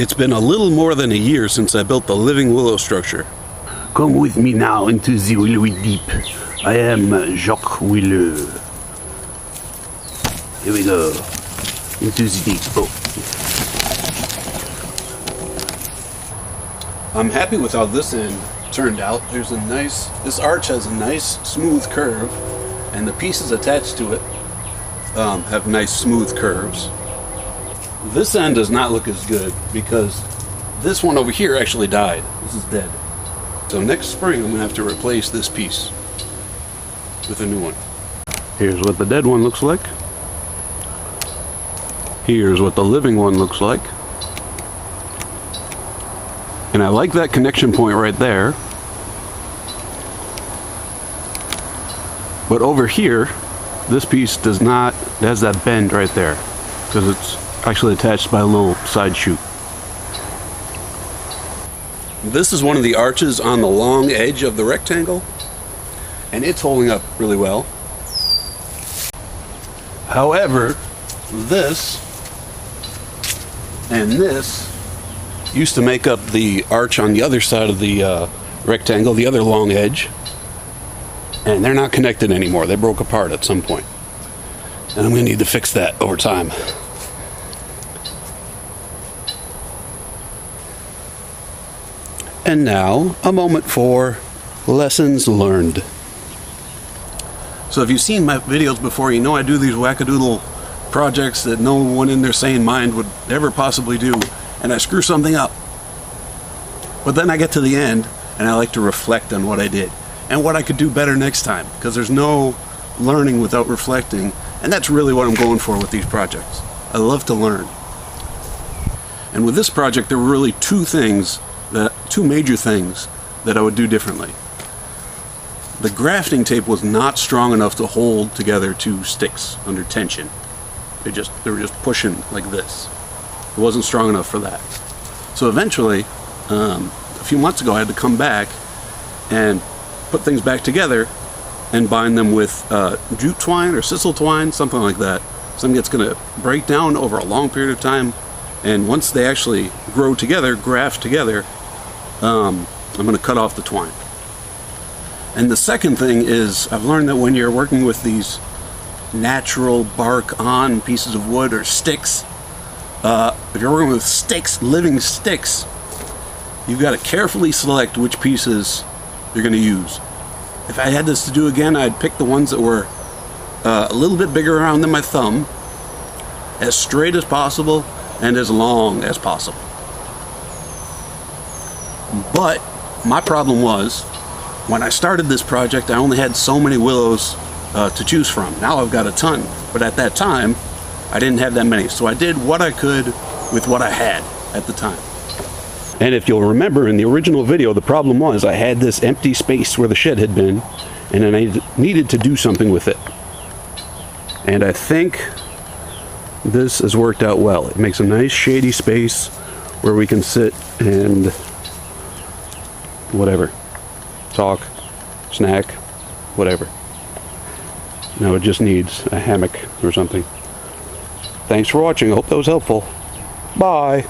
It's been a little more than a year since I built the living willow structure. Come with me now into the willowy deep. I am Jacques Willow. Here we go. Into the deep. Oh. I'm happy with how this end turned out. This arch has a nice smooth curve, and the pieces attached to it have nice smooth curves. This end does not look as good because this one over here actually died. This is dead. So next spring I'm gonna have to replace this piece with a new one. Here's what the dead one looks like. Here's what the living one looks like. And I like that connection point right there. But over here, this piece does not, it has that bend right there because it's actually attached by a little side chute. This is one of the arches on the long edge of the rectangle, and it's holding up really well. However, this and this used to make up the arch on the other side of the rectangle, the other long edge, and they're not connected anymore. They broke apart at some point, and I'm going to need to fix that over time. And now, a moment for lessons learned. So if you've seen my videos before, you know I do these wackadoodle projects that no one in their sane mind would ever possibly do, and I screw something up. But then I get to the end, and I like to reflect on what I did, and what I could do better next time, because there's no learning without reflecting, and that's really what I'm going for with these projects. I love to learn. And with this project, there were really two major things that I would do differently. The grafting tape was not strong enough to hold together two sticks under tension. They were just pushing like this. It wasn't strong enough for that. So eventually, a few months ago, I had to come back and put things back together and bind them with jute twine or sisal twine, something like that. Something that's going to break down over a long period of time, and once they actually grow together, graft together, I'm going to cut off the twine. And the second thing is, I've learned that when you're working with these natural bark on pieces of wood or sticks, if you're working with sticks, living sticks, you've got to carefully select which pieces you're going to use. If I had this to do again, I'd pick the ones that were a little bit bigger around than my thumb, as straight as possible, and as long as possible. But my problem was, when I started this project, I only had so many willows to choose from. Now I've got a ton, but at that time, I didn't have that many. So I did what I could with what I had at the time. And if you'll remember in the original video, the problem was I had this empty space where the shed had been, and then I needed to do something with it. And I think this has worked out well. It makes a nice shady space where we can sit and whatever, talk, snack, whatever. Now it just needs a hammock or something. Thanks for watching. I hope that was helpful. Bye.